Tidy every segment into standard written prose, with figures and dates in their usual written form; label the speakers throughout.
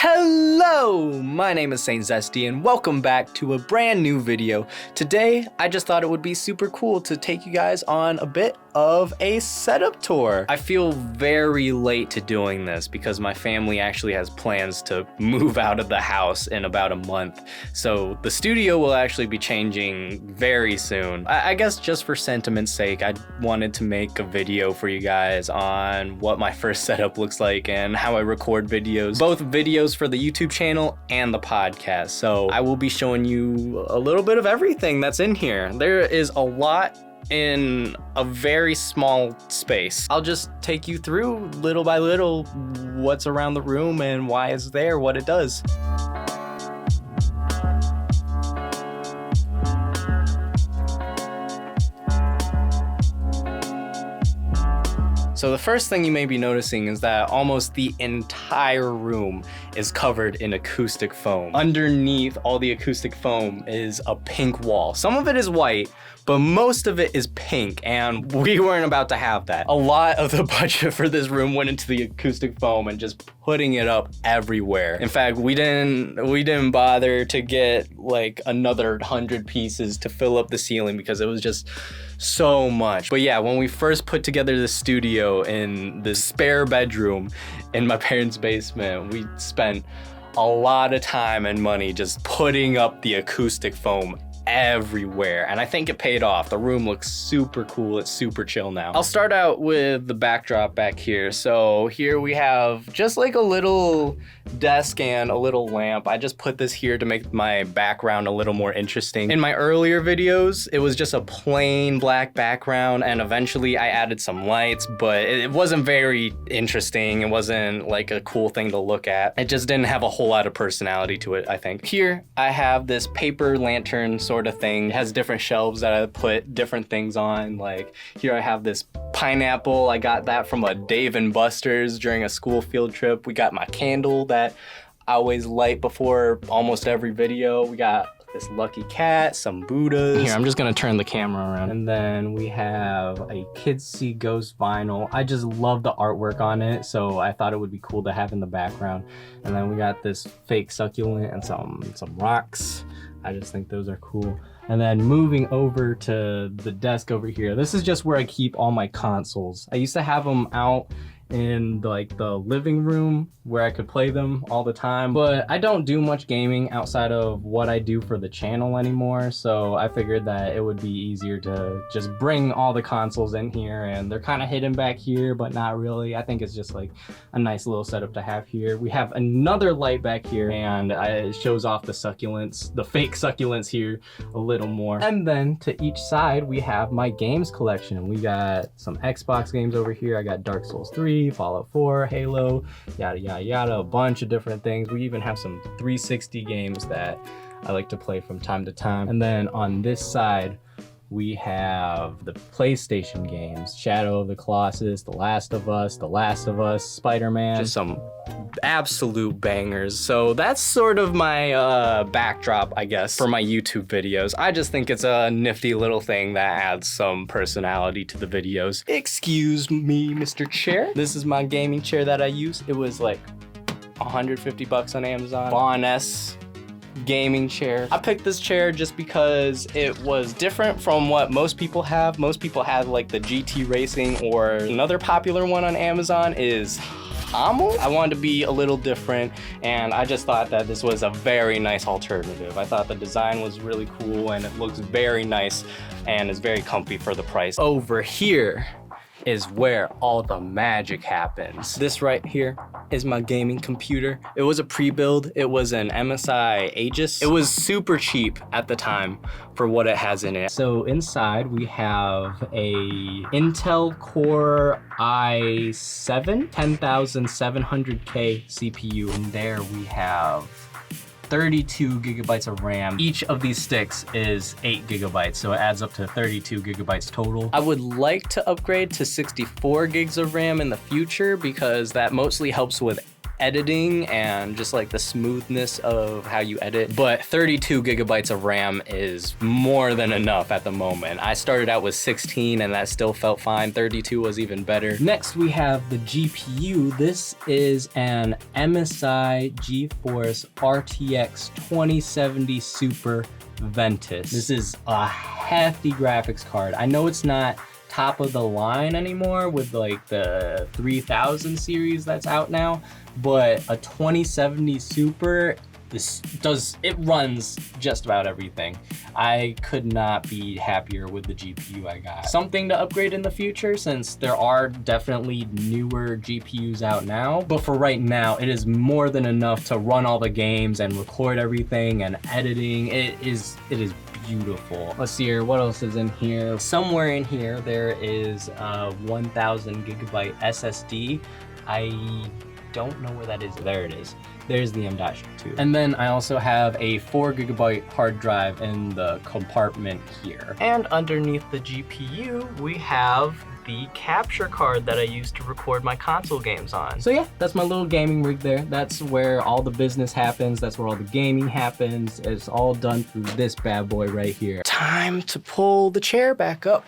Speaker 1: Hello, my name is Saint Zesty and welcome back to a brand new video. Today, I just thought it would be super cool to take you guys on a bit of a setup tour. I feel very late to doing this because my family actually has plans to move out of the house in about a month. So the studio will actually be changing very soon. I guess just for sentiment's sake, I wanted to make a video for you guys on what my first setup looks like and how I record videos, both videos for the YouTube channel and the podcast. So I will be showing you a little bit of everything that's in here. There is a lot in a very small space. I'll just take you through little by little what's around the room and why it's there, what it does. So the first thing you may be noticing is that almost the entire room is covered in acoustic foam. Underneath all the acoustic foam is a pink wall. Some of it is white, but most of it is pink, and we weren't about to have that. A lot of the budget for this room went into the acoustic foam and just putting it up everywhere. In fact, we didn't bother to get like another 100 pieces to fill up the ceiling because it was just so much. But yeah, when we first put together the studio in the spare bedroom in my parents' basement, we spent a lot of time and money just putting up the acoustic foam everywhere, and I think it paid off. The room looks super cool. It's super chill now. I'll start out with the backdrop back here. So here we have just like a little desk and a little lamp. I just put this here to make my background a little more interesting. In my earlier videos, it was just a plain black background, and eventually I added some lights, but it wasn't very interesting. It wasn't like a cool thing to look at. It just didn't have a whole lot of personality to it, I think. Here I have this paper lantern sort of thing. It has different shelves that I put different things on. Like here I have this pineapple. I got that from a Dave & Buster's during a school field trip. We got my candle that I always light before almost every video. We got this lucky cat, some Buddhas. Here, I'm just gonna turn the camera around. And then we have a Kids See Ghost vinyl. I just love the artwork on it, so I thought it would be cool to have in the background. And then we got this fake succulent and some rocks. I just think those are cool. And then moving over to the desk over here, this is just where I keep all my consoles. I used to have them out in like the living room where I could play them all the time, but I don't do much gaming outside of what I do for the channel anymore, so I figured that it would be easier to just bring all the consoles in here, and they're kind of hidden back here, but not really. I think it's just like a nice little setup to have here. We have another light back here, and it shows off the succulents, the fake succulents here a little more. And then to each side, we have my games collection. We got some Xbox games over here. I got Dark Souls 3, Fallout 4, Halo, yada yada yada, a bunch of different things. We even have some 360 games that I like to play from time to time. And then on this side, we have the PlayStation games, Shadow of the Colossus, The Last of Us, Spider-Man, just some absolute bangers. So that's sort of my backdrop, I guess, for my YouTube videos. I just think it's a nifty little thing that adds some personality to the videos. Excuse me, Mr. Chair. This is my gaming chair that I use. It was like 150 bucks on Amazon. Von S gaming chair. I picked this chair just because it was different from what most people have. Most people have like the GT Racing, or another popular one on Amazon is Hummel. I wanted to be a little different, and I just thought that this was a very nice alternative. I thought the design was really cool, and it looks very nice and is very comfy for the price. Over here is where all the magic happens. This right here is my gaming computer. It was a pre-build. It was an MSI Aegis. It was super cheap at the time for what it has in it. So inside we have a Intel Core i7 10700K CPU. And there we have 32 gigabytes of RAM. Each of these sticks is 8 gigabytes, so it adds up to 32 gigabytes total. I would like to upgrade to 64 gigs of RAM in the future because that mostly helps with editing and just like the smoothness of how you edit. But 32 gigabytes of RAM is more than enough at the moment. I started out with 16 and that still felt fine. 32 was even better. Next we have the GPU. This is an MSI GeForce RTX 2070 Super VENTUS. This is a hefty graphics card. I know it's not top of the line anymore with like the 3000 series that's out now, but a 2070 Super, it runs just about everything. I could not be happier with the GPU I got. Something to upgrade in the future, since there are definitely newer GPUs out now, but for right now it is more than enough to run all the games and record everything and editing. It is beautiful. Let's see here, what else is in here? Somewhere in here there is a 1000 gigabyte SSD. I don't know where that is. There it is. There's the M.2. And then I also have a 4 gigabyte hard drive in the compartment here. And underneath the GPU, we have the capture card that I use to record my console games on. So yeah, that's my little gaming rig there. That's where all the business happens. That's where all the gaming happens. It's all done through this bad boy right here. Time to pull the chair back up.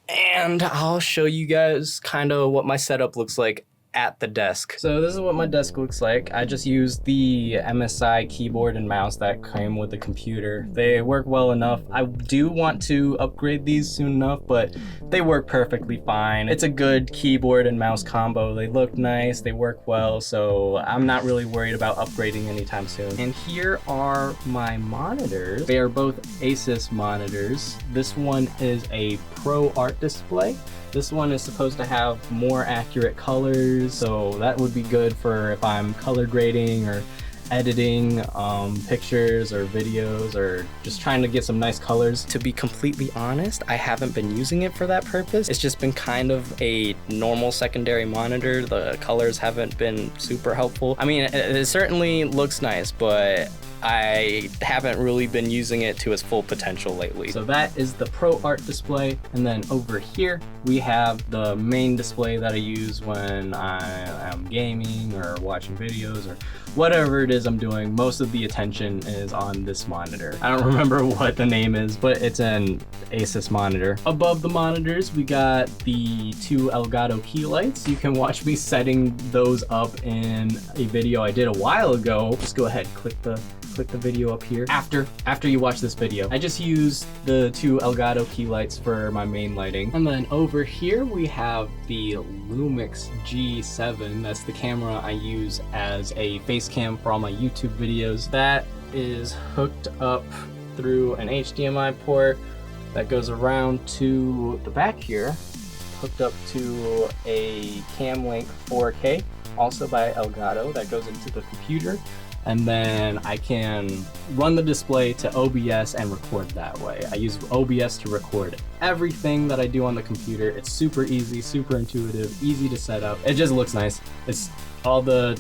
Speaker 1: And I'll show you guys kind of what my setup looks like at the desk. So this is what my desk looks like. I just used the MSI keyboard and mouse that came with the computer. They work well enough. I do want to upgrade these soon enough, but they work perfectly fine. It's a good keyboard and mouse combo. They look nice, they work well, so I'm not really worried about upgrading anytime soon. And here are my monitors. They are both Asus monitors. This one is a Pro Art display. This one is supposed to have more accurate colors, so that would be good for if I'm color grading or editing pictures or videos or just trying to get some nice colors. To be completely honest, I haven't been using it for that purpose. It's just been kind of a normal secondary monitor. The colors haven't been super helpful. I mean, it certainly looks nice, but I haven't really been using it to its full potential lately. So that is the Pro Art display. And then over here, we have the main display that I use when I am gaming or watching videos or whatever it is I'm doing. Most of the attention is on this monitor. I don't remember what the name is, but it's an Asus monitor. Above the monitors, we got the two Elgato key lights. You can watch me setting those up in a video I did a while ago. Just go ahead, click the video up here after you watch this video. I just use the two Elgato key lights for my main lighting. And then over here we have the Lumix G7. That's the camera I use as a face cam for all my YouTube videos. That is hooked up through an HDMI port that goes around to the back here, hooked up to a Camlink 4K, also by Elgato, that goes into the computer. And then I can run the display to OBS and record that way. I use OBS to record everything that I do on the computer. It's super easy, super intuitive, easy to set up. It just looks nice. It's all the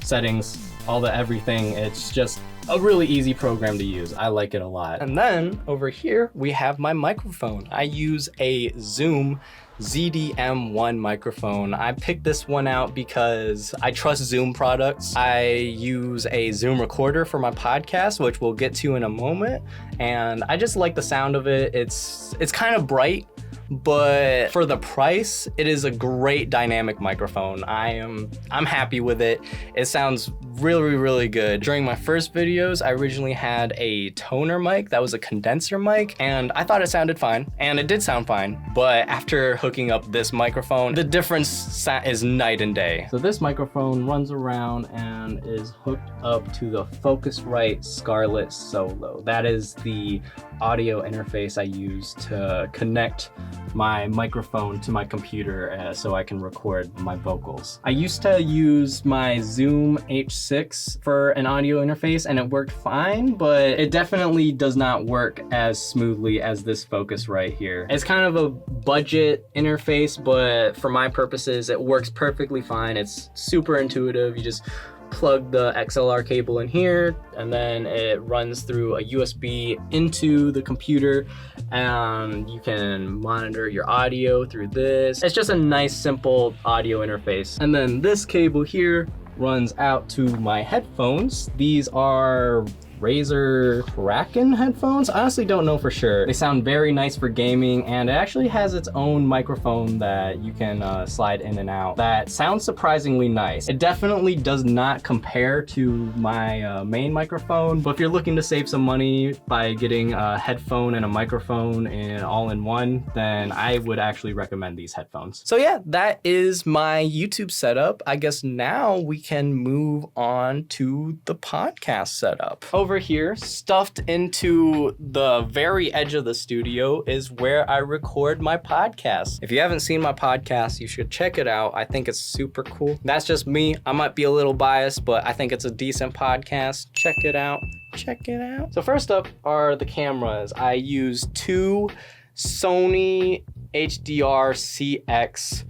Speaker 1: settings, all the everything. It's just a really easy program to use. I like it a lot. And then over here, we have my microphone. I use a Zoom ZDM1 microphone. I picked this one out because I trust Zoom products. I use a Zoom recorder for my podcast, which we'll get to in a moment, and I just like the sound of it. It's kind of bright, but for the price, it is a great dynamic microphone. I'm happy with it. It sounds really, really good. During my first videos, I originally had a toner mic that was a condenser mic, and I thought it sounded fine, and it did sound fine. But after hooking up this microphone, the difference is night and day. So this microphone runs around and is hooked up to the Focusrite Scarlett Solo. That is the audio interface I use to connect my microphone to my computer so I can record my vocals. I used to use my Zoom H6 for an audio interface and it worked fine, but it definitely does not work as smoothly as this Focusrite here. It's kind of a budget interface, but for my purposes, it works perfectly fine. It's super intuitive. You just plug the XLR cable in here, and then it runs through a USB into the computer, and you can monitor your audio through this. It's just a nice, simple audio interface. And then this cable here runs out to my headphones. These are Razer Kraken headphones. I honestly don't know for sure. They sound very nice for gaming, and it actually has its own microphone that you can slide in and out that sounds surprisingly nice. It definitely does not compare to my main microphone, but if you're looking to save some money by getting a headphone and a microphone in all-in-one, then I would actually recommend these headphones. So yeah, that is my YouTube setup. I guess now we can move on to the podcast setup. Over here, stuffed into the very edge of the studio, is where I record my podcast. If you haven't seen my podcast, you should check it out. I think it's super cool. That's just me. I might be a little biased, but I think it's a decent podcast. Check it out. Check it out. So first up are the cameras. I use two Sony HDR CX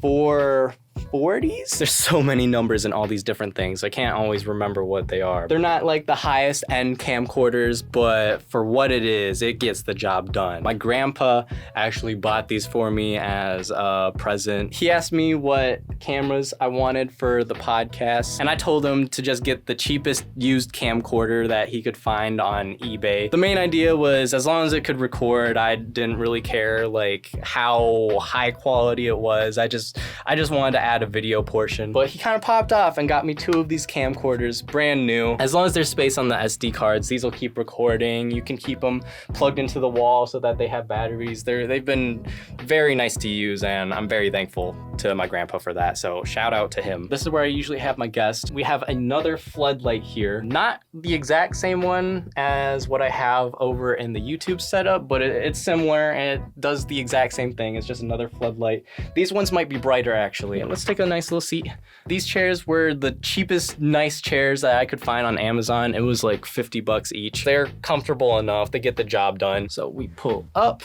Speaker 1: 440s. There's so many numbers in all these different things. I can't always remember what they are. They're not like the highest end camcorders, but for what it is, it gets the job done. My grandpa actually bought these for me as a present. He asked me what cameras I wanted for the podcast, and I told him to just get the cheapest used camcorder that he could find on eBay. The main idea was as long as it could record, I didn't really care like how high quality it was. I just wanted to add a video portion, but he kind of popped off and got me two of these camcorders, brand new. As long as there's space on the SD cards, these will keep recording. You can keep them plugged into the wall so that they have batteries. They've been very nice to use, and I'm very thankful to my grandpa for that, so shout out to him. This is where I usually have my guests. We have another floodlight here, not the exact same one as what I have over in the YouTube setup, but it's similar and it does the exact same thing. It's just another floodlight. These ones might be brighter actually. Let's take a nice little seat. These chairs were the cheapest nice chairs that I could find on Amazon. It was like 50 bucks each. They're comfortable enough, they get the job done. So we pull up.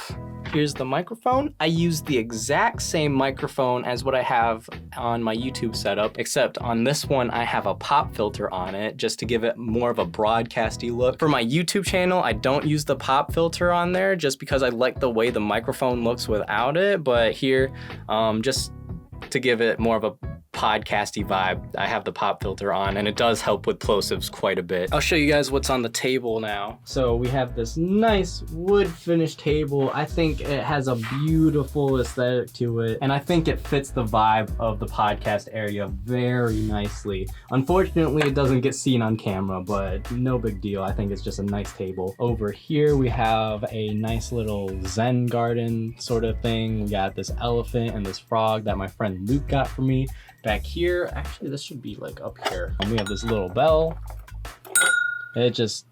Speaker 1: Here's the microphone. I use the exact same microphone as what I have on my YouTube setup, except on this one I have a pop filter on it just to give it more of a broadcasty look. For my YouTube channel, I don't use the pop filter on there just because I like the way the microphone looks without it, but here, just to give it more of a podcasty vibe, I have the pop filter on, and it does help with plosives quite a bit. I'll show you guys what's on the table now. So we have this nice wood finish table. I think it has a beautiful aesthetic to it, and I think it fits the vibe of the podcast area very nicely. Unfortunately, it doesn't get seen on camera, but no big deal. I think it's just a nice table. Over here, we have a nice little Zen garden sort of thing. We got this elephant and this frog that my friend Luke got for me. Back here, actually this should be like up here. And we have this little bell. It just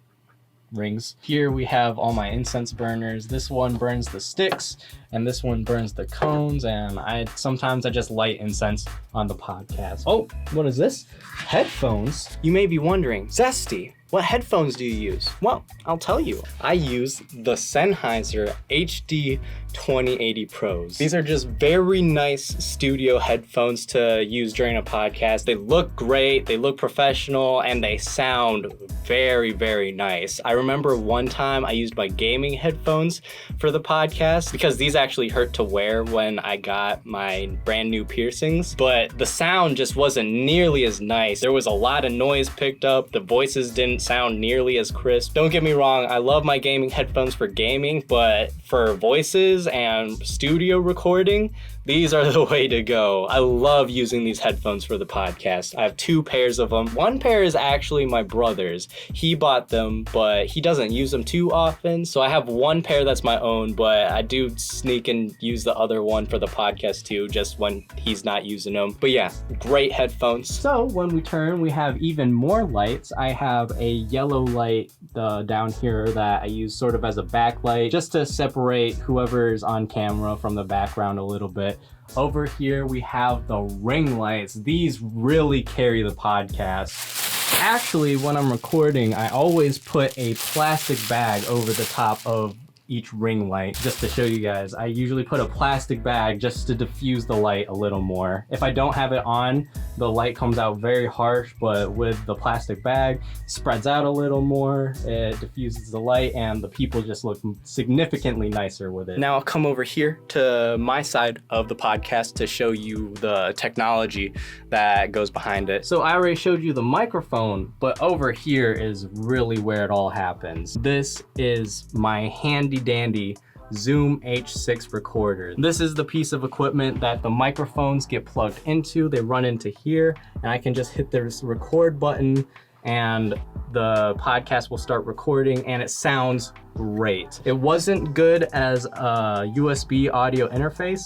Speaker 1: rings. Here we have all my incense burners. This one burns the sticks and this one burns the cones, and sometimes I just light incense on the podcast. Oh, what is this? Headphones? You may be wondering, Zesty, what headphones do you use? Well, I'll tell you. I use the Sennheiser HD 2080 Pros. These are just very nice studio headphones to use during a podcast. They look great, they look professional, and they sound very, very nice. I remember one time I used my gaming headphones for the podcast because these actually hurt to wear when I got my brand new piercings, but the sound just wasn't nearly as nice. There was a lot of noise picked up. The voices didn't sound nearly as crisp. Don't get me wrong, I love my gaming headphones for gaming, but for voices and studio recording, these are the way to go. I love using these headphones for the podcast. I have two pairs of them. One pair is actually my brother's. He bought them, but he doesn't use them too often. So I have one pair that's my own, but I do sneak and use the other one for the podcast too, just when he's not using them. But yeah, great headphones. So when we turn, we have even more lights. I have a yellow light down here that I use sort of as a backlight just to separate whoever's on camera from the background a little bit. Over here we have the ring lights. These really carry the podcast. Actually, when I'm recording, I always put a plastic bag over the top of each ring light just to show you guys. I usually put a plastic bag just to diffuse the light a little more. If I don't have it on, the light comes out very harsh, but with the plastic bag, it spreads out a little more, it diffuses the light, and the people just look significantly nicer with it. Now I'll come over here to my side of the podcast to show you the technology that goes behind it. So I already showed you the microphone, but over here is really where it all happens. This is my handy dandy Zoom H6 recorder. This is the piece of equipment that the microphones get plugged into. They run into here, and I can just hit this record button and the podcast will start recording, and it sounds great. It wasn't good as a USB audio interface,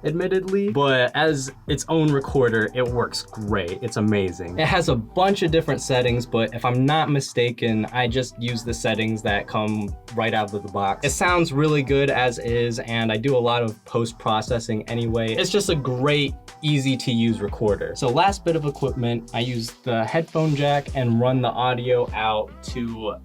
Speaker 1: admittedly, but as its own recorder, it works great. It's amazing. It has a bunch of different settings, but if I'm not mistaken, I just use the settings that come right out of the box. It sounds really good as is, and I do a lot of post-processing anyway. It's just a great, easy to use recorder. So last bit of equipment, I use the headphone jack and run the audio out to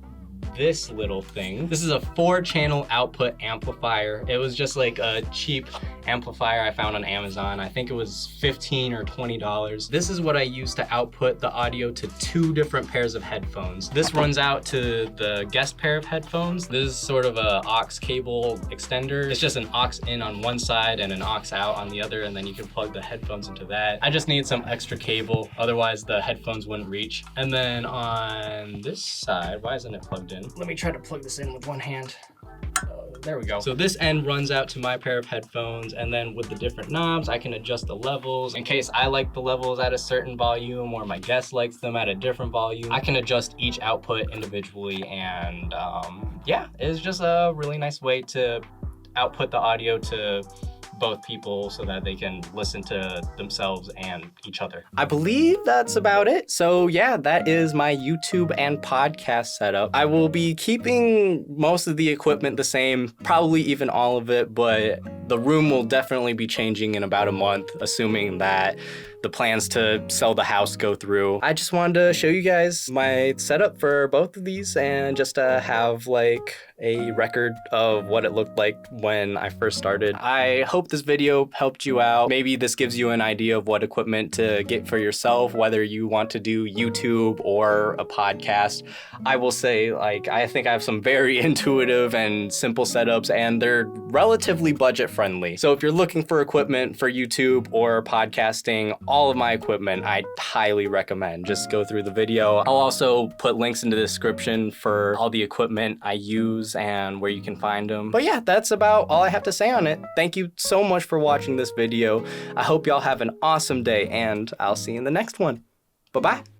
Speaker 1: this little thing. This is a 4-channel output amplifier. It was just like a cheap amplifier I found on Amazon. I think it was $15 or $20. This is what I use to output the audio to 2 different pairs of headphones. This runs out to the guest pair of headphones. This is sort of a aux cable extender. It's just an aux in on one side and an aux out on the other, and then you can plug the headphones into that. I just need some extra cable, otherwise the headphones wouldn't reach. And then on this side, why isn't it plugged in? Let me try to plug this in with one hand. There we go. So this end runs out to my pair of headphones, and then with the different knobs, I can adjust the levels. In case I like the levels at a certain volume or my guest likes them at a different volume, I can adjust each output individually, and yeah, it's just a really nice way to output the audio to both people so that they can listen to themselves and each other. I believe that's about it. So yeah, that is my YouTube and podcast setup. I will be keeping most of the equipment the same, probably even all of it, but the room will definitely be changing in about a month, assuming that the plans to sell the house go through. I just wanted to show you guys my setup for both of these and just to have like a record of what it looked like when I first started. I hope this video helped you out. Maybe this gives you an idea of what equipment to get for yourself, whether you want to do YouTube or a podcast. I will say, like, I think I have some very intuitive and simple setups, and they're relatively budget friendly. So if you're looking for equipment for YouTube or podcasting, all of my equipment I highly recommend. Just go through the video. I'll also put links in the description for all the equipment I use and where you can find them. But yeah, that's about all I have to say on it. Thank you so much for watching this video. I hope y'all have an awesome day, and I'll see you in the next one. Bye-bye.